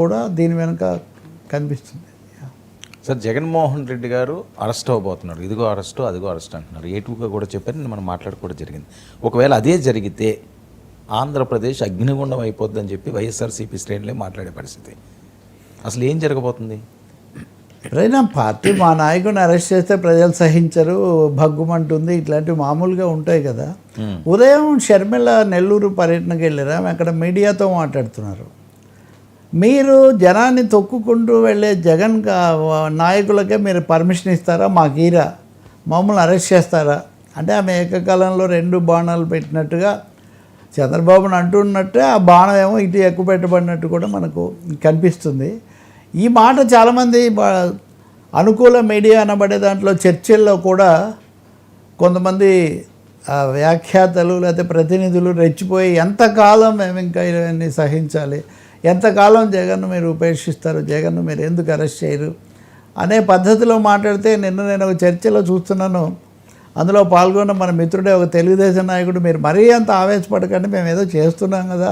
కూడా దీని వెనుక కనిపిస్తుంది. సార్, జగన్మోహన్ రెడ్డి గారు అరెస్ట్ అవ్వబోతున్నారు. ఇదిగో అరెస్ట్, అదిగో అరెస్ట్ అంటున్నారు. ఏటుగా కూడా చెప్పారు, మనం మాట్లాడుకోవడం జరిగింది. ఒకవేళ అదే జరిగితే ఆంధ్రప్రదేశ్ అగ్నిగుండం అయిపోద్దని చెప్పి వైఎస్ఆర్సీపీ శ్రేణులే మాట్లాడే పరిస్థితి. అసలు ఏం జరగబోతుంది? ఎవరైనా పార్టీ మా నాయకుడిని అరెస్ట్ చేస్తే ప్రజలు సహించరు, భగ్గుమంటుంది, ఇట్లాంటివి మామూలుగా ఉంటాయి కదా. ఉదయం షర్మిల నెల్లూరు పర్యటనకి వెళ్ళారు. ఆమె అక్కడ మీడియాతో మాట్లాడుతున్నారు. మీరు జనాన్ని తొక్కుకుంటూ వెళ్ళే జగన్ నాయకులకే మీరు పర్మిషన్ ఇస్తారా? మాకీరా, మమ్మల్ని అరెస్ట్ చేస్తారా అంటే ఆమె ఏకకాలంలో 2 బాణాలు పెట్టినట్టుగా చంద్రబాబును అంటున్నట్టే ఆ బాణం ఏమో ఇటు ఎక్కువ పెట్టబడినట్టు కూడా మనకు కనిపిస్తుంది. ఈ మాట చాలామంది అనుకూల మీడియా అనబడే దాంట్లో చర్చల్లో కూడా కొంతమంది వ్యాఖ్యాతలు లేకపోతే ప్రతినిధులు రెచ్చిపోయి ఎంతకాలం మేము ఇంకా ఇవన్నీ సహించాలి, ఎంతకాలం జగన్ను మీరు ఉపేక్షిస్తారు, జగన్ను మీరు ఎందుకు అరెస్ట్ చేయరు అనే పద్ధతిలో మాట్లాడితే నేను ఒక చర్చలో చూస్తున్నాను. అందులో పాల్గొన్న మన మిత్రుడే ఒక తెలుగుదేశం నాయకుడు, మీరు మరీ అంత ఆవేశపడకండి, మేము ఏదో చేస్తున్నాం కదా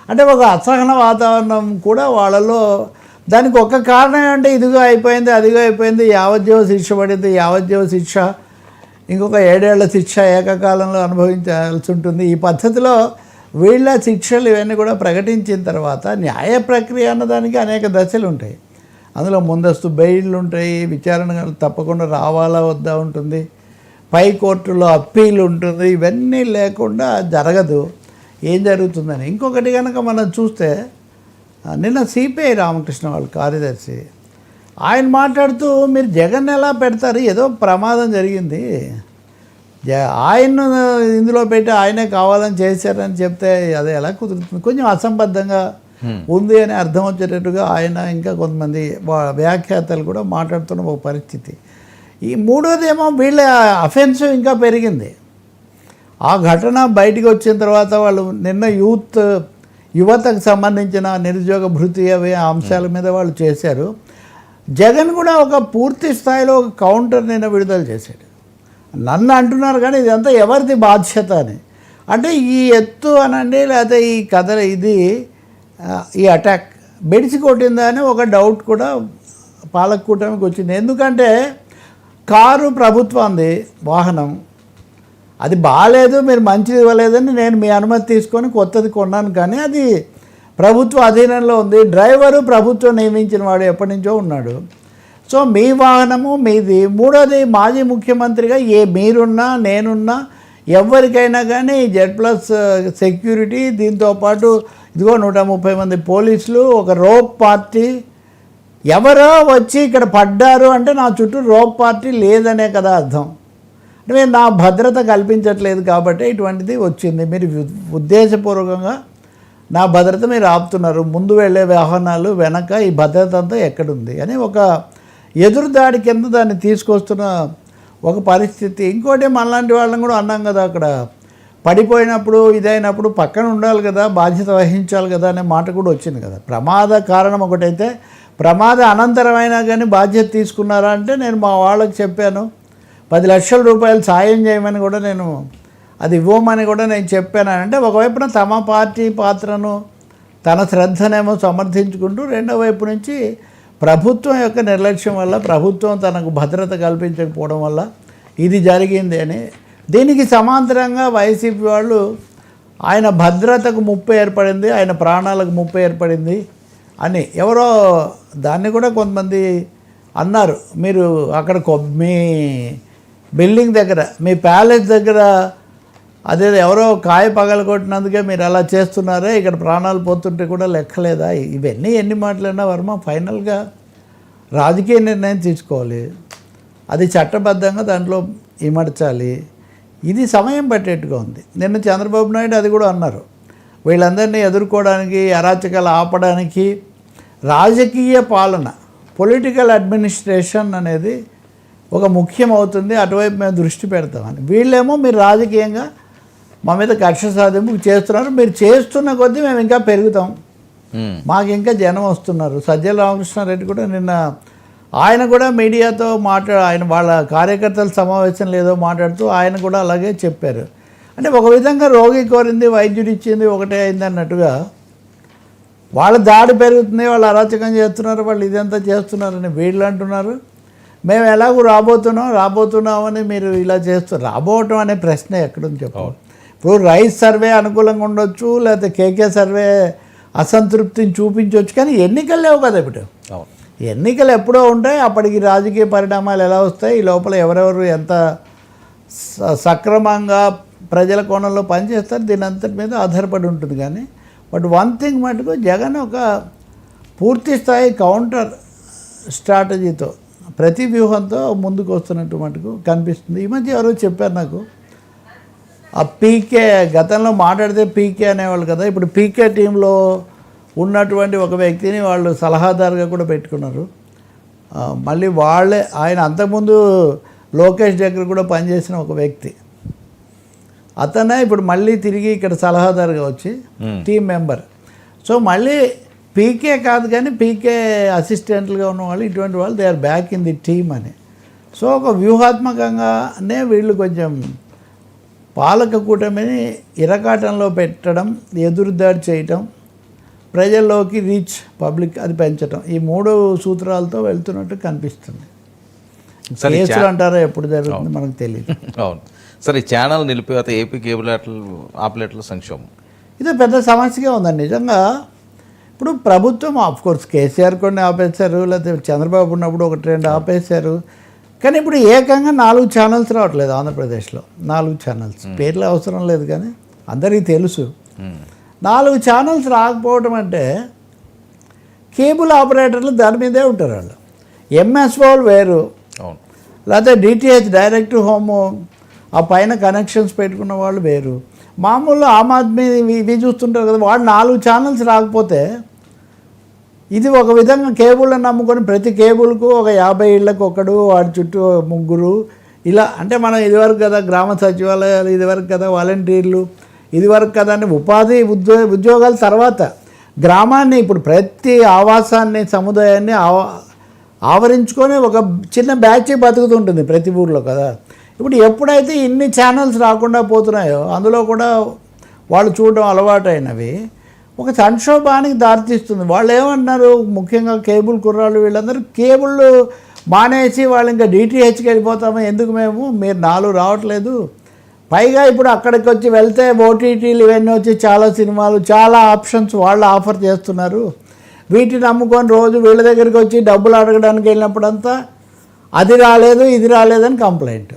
అంటే ఒక అసహన వాతావరణం కూడా వాళ్ళలో. దానికి ఒక కారణం అంటే ఇదిగో అయిపోయింది, అదిగో అయిపోయింది, యావజ్జీవ శిక్ష పడింది, యావజ్జీవ శిక్ష ఇంకొక 7 ఏళ్ల శిక్ష ఏకకాలంలో అనుభవించాల్సి ఉంటుంది. ఈ పద్ధతిలో వీళ్ళ శిక్షలు ఇవన్నీ కూడా ప్రకటించిన తర్వాత న్యాయ ప్రక్రియ అన్నదానికి అనేక దశలు ఉంటాయి. అందులో ముందస్తు బెయిల్లు ఉంటాయి, విచారణ తప్పకుండా రావాలా వద్దా ఉంటుంది, పై కోర్టులో అప్పీల్ ఉంటుంది. ఇవన్నీ లేకుండా జరగదు. ఏం జరుగుతుందని ఇంకొకటి కనుక మనం చూస్తే, నిన్న సిపిఐ రామకృష్ణ వాళ్ళ కార్యదర్శి ఆయన మాట్లాడుతూ మీరు జగన్ ఎలా పెడతారు, ఏదో ప్రమాదం జరిగింది, ఆయన్ను ఇందులో పెట్టి ఆయనే కావాలని చేశారని చెప్తే అది ఎలా కుదురుతుంది? కొంచెం అసంబద్ధంగా ఉంది అని అర్థం వచ్చేటట్టుగా ఆయన ఇంకా కొంతమంది వ్యాఖ్యాతలు కూడా మాట్లాడుతున్న ఒక పరిస్థితి. ఈ మూడోదేమో వీళ్ళ అఫెన్సివ్ ఇంకా పెరిగింది. ఆ ఘటన బయటికి వచ్చిన తర్వాత వాళ్ళు నిన్న యువతకు సంబంధించిన నిరుద్యోగ భృతి అవి అంశాల మీద వాళ్ళు చేశారు. జగన్ కూడా ఒక పూర్తి స్థాయిలో ఒక కౌంటర్ నిన్న విడుదల చేశాడు. నన్ను అంటున్నారు కానీ ఇదంతా ఎవరిది బాధ్యత అని. అంటే ఈ ఎత్తు అనండి లేకపోతే ఈ కథ ఈ అటాక్ బెడిసి కొట్టిందా అని ఒక డౌట్ కూడా పాలక కూటమికి వచ్చింది. ఎందుకంటే కారు ప్రభుత్వంది వాహనం, అది బాగాలేదు, మీరు మంచిది ఇవ్వలేదని నేను మీ అనుమతి తీసుకొని కొత్తది కొన్నాను, కానీ అది ప్రభుత్వ అధీనంలో ఉంది, డ్రైవరు ప్రభుత్వం నియమించిన వాడు ఎప్పటి నుంచో ఉన్నాడు, సో మీ వాహనము మీది. మూడోది, మాజీ ముఖ్యమంత్రిగా మీరున్నా నేనున్నా ఎవరికైనా కానీ Z+ సెక్యూరిటీ, దీంతోపాటు ఇదిగో 130 మంది పోలీసులు, ఒక రోప్ పార్టీ, ఎవరో వచ్చి ఇక్కడ పడ్డారు అంటే నా చుట్టూ రోప్ పార్టీ లేదనే కదా అర్థం. అంటే మీరు నా భద్రత కల్పించట్లేదు కాబట్టి ఇటువంటిది వచ్చింది. మీరు ఉద్దేశపూర్వకంగా నా భద్రత మీరు ఆపుతున్నారు, ముందు వెళ్ళే వాహనాలు వెనక ఈ భద్రత అంతా ఎక్కడుంది అని ఒక ఎదురుదాడి కింద దాన్ని తీసుకొస్తున్న ఒక పరిస్థితి. ఇంకోటి మనలాంటి వాళ్ళని కూడా అన్నాం కదా, అక్కడ పడిపోయినప్పుడు ఇదైనప్పుడు పక్కన ఉండాలి కదా, బాధ్యత వహించాలి కదా అనే మాట కూడా వచ్చింది కదా. ప్రమాద కారణం ఒకటైతే ప్రమాద అనంతరమైనా కానీ బాధ్యత తీసుకున్నారా అంటే నేను మా వాళ్ళకి చెప్పాను, 10 లక్షల రూపాయలు సాయం చేయమని కూడా నేను అది ఇవ్వమని కూడా నేను చెప్పాను. అంటే ఒకవైపున తమ పార్టీ పాత్రను తన శ్రద్ధనేమో సమర్థించుకుంటూ, రెండో వైపు నుంచి ప్రభుత్వం యొక్క నిర్లక్ష్యం వల్ల, ప్రభుత్వం తనకు భద్రత కల్పించకపోవడం వల్ల ఇది జరిగింది అని. దీనికి సమాంతరంగా వైసీపీ వాళ్ళు ఆయన భద్రతకు ముప్పు ఏర్పడింది, ఆయన ప్రాణాలకు ముప్పు ఏర్పడింది అని ఎవరో దాన్ని కూడా కొంతమంది అన్నారు. మీరు అక్కడ మీ బిల్డింగ్ దగ్గర, మీ ప్యాలెస్ దగ్గర అదే ఎవరో కాయ పగలగొట్టినందుకే మీరు అలా చేస్తున్నారే, ఇక్కడ ప్రాణాలు పోతుంటే కూడా లెక్కలేదా? ఇవన్నీ ఎన్ని మాటలైనా వర్మ ఫైనల్గా రాజకీయ నిర్ణయం తీసుకోవాలి, అది చట్టబద్ధంగా దాంట్లో ఇమర్చాలి. ఇది సమయం పట్టేట్టుగా ఉంది. నిన్న చంద్రబాబు నాయుడు అది కూడా అన్నారు, వీళ్ళందరినీ ఎదుర్కోవడానికి, అరాచకాలు ఆపడానికి రాజకీయ పాలన, పొలిటికల్ అడ్మినిస్ట్రేషన్ అనేది ఒక ముఖ్యమవుతుంది, అటువైపు మేము దృష్టి పెడతామని. వీళ్ళేమో మీరు రాజకీయంగా మా మీద కక్ష సాధింపు చేస్తున్నారు, మీరు చేస్తున్న కొద్దీ మేము ఇంకా పెరుగుతాం, మాకు ఇంకా జనం వస్తున్నారు. సజ్జల రామకృష్ణారెడ్డి కూడా నిన్న ఆయన కూడా మీడియాతో ఆయన వాళ్ళ కార్యకర్తల సమావేశం లేదో మాట్లాడుతూ ఆయన కూడా అలాగే చెప్పారు. అంటే ఒక విధంగా రోగి కోరింది వైద్యుడు ఇచ్చింది ఒకటే అయింది అన్నట్టుగా వాళ్ళ దాడి పెరుగుతుంది, వాళ్ళు అరాచకం చేస్తున్నారు, వాళ్ళు ఇదంతా చేస్తున్నారని వీళ్ళు అంటున్నారు. మేము ఎలాగూ రాబోతున్నామని మీరు ఇలా రాబోవటం అనే ప్రశ్న ఎక్కడుంది చెప్పు. ఇప్పుడు రైస్ సర్వే అనుకూలంగా ఉండొచ్చు, లేకపోతే కేకే సర్వే అసంతృప్తిని చూపించవచ్చు, కానీ ఎన్నికలు లేవు కదా ఇప్పుడు. ఎన్నికలు ఎప్పుడో ఉంటాయి, అప్పటికి రాజకీయ పరిణామాలు ఎలా వస్తాయి, ఈ లోపల ఎవరెవరు ఎంత సక్రమంగా ప్రజల కోణంలో పనిచేస్తారు, దీని అంతటి మీద ఆధారపడి ఉంటుంది. కానీ బట్ వన్ థింగ్ మటుకు జగన్ ఒక పూర్తి స్థాయి కౌంటర్ స్ట్రాటజీతో, ప్రతి వ్యూహంతో ముందుకు వస్తున్నట్టు మటుకు కనిపిస్తుంది. ఈ మధ్య ఎవరో చెప్పారు నాకు, ఆ పీకే గతంలో మాట్లాడితే పీకే అనేవాళ్ళు కదా, ఇప్పుడు పీకే టీంలో ఉన్నటువంటి ఒక వ్యక్తిని వాళ్ళు సలహాదారుగా కూడా పెట్టుకున్నారు. మళ్ళీ వాళ్ళే, ఆయన అంతకుముందు లోకేష్ దగ్గర కూడా పనిచేసిన ఒక వ్యక్తి, అతనే ఇప్పుడు మళ్ళీ తిరిగి ఇక్కడ సలహాదారుగా వచ్చి టీం మెంబర్. సో మళ్ళీ పీకే కాదు కానీ పీకే అసిస్టెంట్లుగా ఉన్న వాళ్ళు, ఇటువంటి వాళ్ళు they are back in the team అని. సో ఒక వ్యూహాత్మకంగానే వీళ్ళు కొంచెం పాలక కూటమిని ఇరకాటంలో పెట్టడం, ఎదురుదాడి చేయటం, ప్రజల్లోకి రీచ్ పబ్లిక్ అది పెంచడం, ఈ 3 సూత్రాలతో వెళ్తున్నట్టు కనిపిస్తుంది. కేసులు అంటారా ఎప్పుడు జరుగుతుంది మనకు తెలియదు. అవును సరే, ఈ ఛానల్ నిలిపివేత ఏపీ కేబుల్ ఆపరేటర్ల సంక్షోభం ఇదే పెద్ద సమస్యగా ఉందండి నిజంగా. ఇప్పుడు ప్రభుత్వం ఆఫ్కోర్స్ కేసీఆర్ కొన్ని ఆపేశారు, లేకపోతే చంద్రబాబు ఉన్నప్పుడు 1-2 ఆపేశారు, కానీ ఇప్పుడు ఏకంగా 4 ఛానల్స్ రావట్లేదు ఆంధ్రప్రదేశ్లో. 4 ఛానల్స్ పేర్లు అవసరం లేదు కానీ అందరికీ తెలుసు. 4 ఛానల్స్ రాకపోవడం అంటే కేబుల్ ఆపరేటర్లు దాని మీదే ఉంటారు. వాళ్ళు ఎంఎస్ఓలు వేరు, లేకపోతే డిటిహెచ్ డైరెక్ట్ హోమ్ ఆ పైన కనెక్షన్స్ పెట్టుకున్న వాళ్ళు వేరు. మామూలు ఆమ్ ఆద్మీ ఇవి చూస్తుంటారు కదా, వాడు 4 ఛానల్స్ రాకపోతే ఇది ఒక విధంగా కేబుల్ని నమ్ముకొని ప్రతి కేబుల్కు ఒక 50 ఇళ్లకు ఒకడు, వాడి చుట్టూ 3 ఇలా. అంటే మనం ఇదివరకు కదా గ్రామ సచివాలయాలు, ఇదివరకు కదా వాలంటీర్లు, ఇదివరకు కదా అని ఉపాధి ఉద్యోగాల తర్వాత గ్రామాన్ని, ఇప్పుడు ప్రతి ఆవాసాన్ని సముదాయాన్ని ఆవరించుకొని ఒక చిన్న బ్యాచ్ బతుకుతుంటుంది ప్రతి ఊర్లో కదా. ఇప్పుడు ఎప్పుడైతే ఇన్ని ఛానల్స్ రాకుండా పోతున్నాయో, అందులో కూడా వాళ్ళు చూడడం అలవాటైనవి ఒక సంక్షోభానికి దారితీస్తుంది. వాళ్ళు ఏమంటున్నారు, ముఖ్యంగా కేబుల్ కుర్రాళ్ళు వీళ్ళందరూ కేబుల్ మానేసి వాళ్ళు ఇంకా డిటిహెచ్కి వెళ్ళిపోతాము, ఎందుకు మీరు 4 రావట్లేదు, పైగా ఇప్పుడు అక్కడికి వచ్చి వెళ్తే ఓటీటీలు ఇవన్నీ వచ్చి చాలా సినిమాలు, చాలా ఆప్షన్స్ వాళ్ళు ఆఫర్ చేస్తున్నారు, వీటిని నమ్ముకొని రోజు వీళ్ళ దగ్గరికి వచ్చి డబ్బులు అడగడానికి వెళ్ళినప్పుడంతా అది రాలేదు ఇది రాలేదని కంప్లైంట్.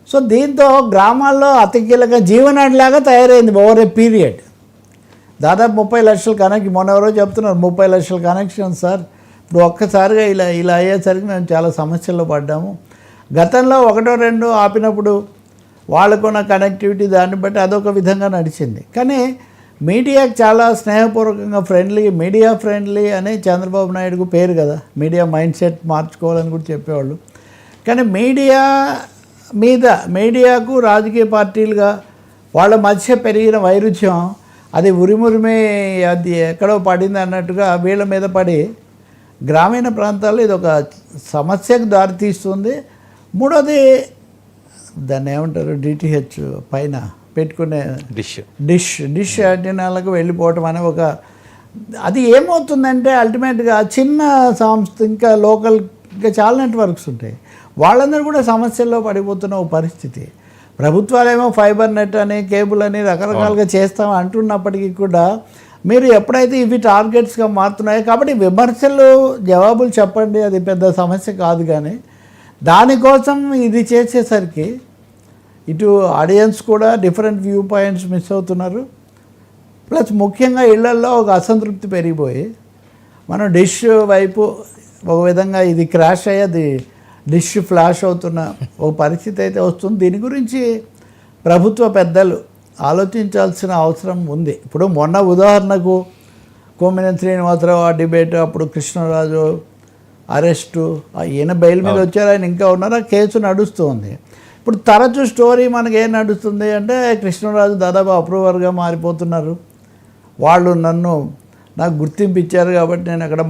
సో దీంతో గ్రామాల్లో అతి కీలక జీవనాడిలాగా తయారైంది ఓవర్ ఏ పీరియడ్. దాదాపు 30 లక్షల మొన్న ఎవరో చెప్తున్నారు 30 లక్షల కనెక్షన్ సార్. ఇప్పుడు ఒక్కసారిగా ఇలా అయ్యేసరికి మేము చాలా సమస్యల్లో పడ్డాము. గతంలో 1-2 ఆపినప్పుడు వాళ్ళకున్న కనెక్టివిటీ దాన్ని బట్టి అదొక విధంగా నడిచింది. కానీ మీడియాకి చాలా స్నేహపూర్వకంగా మీడియా ఫ్రెండ్లీ అనే చంద్రబాబు నాయుడుకు పేరు కదా, మీడియా మైండ్ సెట్ మార్చుకోవాలని కూడా చెప్పేవాళ్ళు. కానీ మీడియాకు రాజకీయ పార్టీలుగా వాళ్ళ మధ్య పెరిగిన వైరుధ్యం అది ఉరిమురిమే అది ఎక్కడో పడింది అన్నట్టుగా వీళ్ళ మీద పడి గ్రామీణ ప్రాంతాల్లో ఇది ఒక సమస్యకు దారితీస్తుంది. మూడోది దాన్ని ఏమంటారు, డిటిహెచ్ పైన పెట్టుకునే డిష్ యాంటీనాలకు వెళ్ళిపోవటం అనే ఒక, అది ఏమవుతుందంటే అల్టిమేట్గా చిన్న సంస్థ ఇంకా లోకల్ ఇంకా చాలా నెట్వర్క్స్ ఉంటాయి, వాళ్ళందరూ కూడా సమస్యల్లో పడిపోతున్న ఒక పరిస్థితి. ప్రభుత్వాలేమో ఫైబర్ నెట్ అని కేబుల్ అని రకరకాలుగా చేస్తాం అంటున్నప్పటికీ కూడా మీరు ఎప్పుడైతే ఇవి టార్గెట్స్గా మారుతున్నాయో కాబట్టి విమర్శలు జవాబులు చెప్పండి, అది పెద్ద సమస్య కాదు. కానీ దానికోసం ఇది చేసేసరికి ఇటు ఆడియన్స్ కూడా డిఫరెంట్ వ్యూ పాయింట్స్ మిస్ అవుతున్నారు. ప్లస్ ముఖ్యంగా ఇళ్లల్లో ఒక అసంతృప్తి పెరిగిపోయి మనం డిష్ వైపు ఒక విధంగా ఇది క్రాష్ అయ్యేది డిష్ ఫ్లాష్ అవుతున్న ఒక పరిస్థితి అయితే వస్తుంది. దీని గురించి ప్రభుత్వ పెద్దలు ఆలోచించాల్సిన అవసరం ఉంది. ఇప్పుడు మొన్న ఉదాహరణకు కొమ్మినేని శ్రీనివాసరావు ఆ డిబేట్, అప్పుడు కృష్ణరాజు అరెస్టు, ఈయన బెయిల్ మీద వచ్చారు, ఆయన ఇంకా ఉన్నారు, ఆ కేసు నడుస్తుంది. ఇప్పుడు తరచు స్టోరీ మనకి ఏం నడుస్తుంది అంటే కృష్ణరాజు దాదాపు అప్రూవర్గా మారిపోతున్నారు, వాళ్ళు నాకు గుర్తింపు ఇచ్చారు కాబట్టి నేను అక్కడ